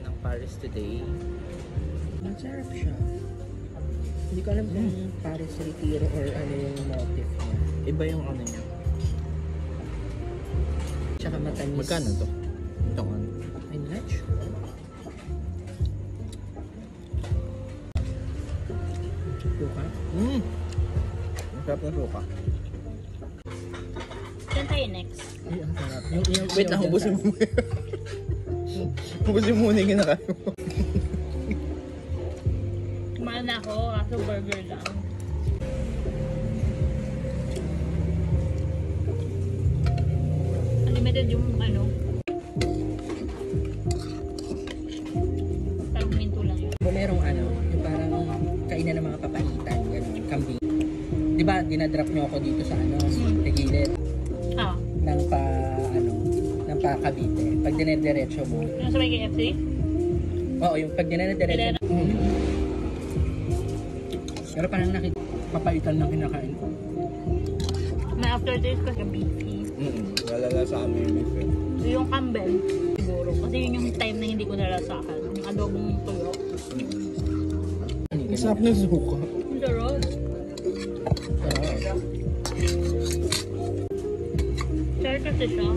ng Paris today. Masarap siya. Hindi ko alam kung Paris Retiro or ano yung motif niya. Iba yung ano niya. Tsaka matamis. Magkano to? Itong ano? I'm not sure. Suka? Masarap na suka. Saan tayo next? Ay, ang sarap. Wait lang, hubusin mo. Hubusin mo muna yung kinakain mo. Kumain na ako, kaso burger lang. Unlimited yung ano. Parang minto lang yun. Merong ano, yung parang kainan ng mga papaitan, gano'n, kambing. Di ba, dinadrop nyo ako dito sa ano, sa gilid Ah. ng pa Cavite. Pag dinediretso mo. Yung sa may KFC? Oo, yung pag dinediretso. Pero parang papaitan lang kinakain ko. May aftertaste kasi beefy. Lalala sa amin yung beef. Yung Campbell, siguro. Kasi yun yung time na hindi ko nalasahan. Yung adobong tuyo. Ang sarap ng suka. Ang sarap. Sarap kasi siya.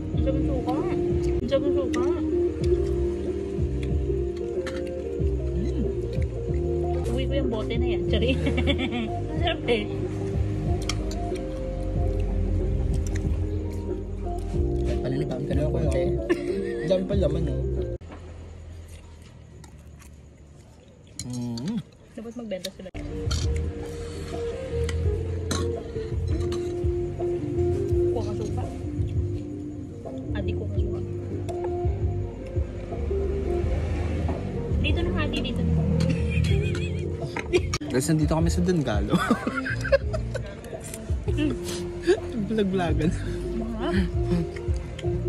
Ang sarap ng suka. Ang sarap ng suka. Uwi ko yung bote na yan. Sorry. Ang sarap eh. Palalibam ka ng konti. Dami pa laman, no? Dapat magbenta sila. Kuha ka suka. Adi ko ka suka. Dito na hati, dito na. Guys, nandito kami sa Dungalo. Vlog-vlogan.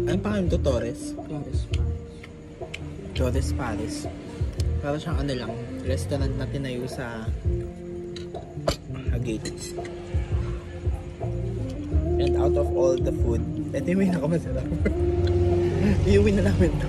Ano pa kami to? Torres? Torres Paris. Para siyang ano lang, restaurant na tinayo sa Agate. And out of all the food, ito yung pinakamasarap. Iuwi na namin to.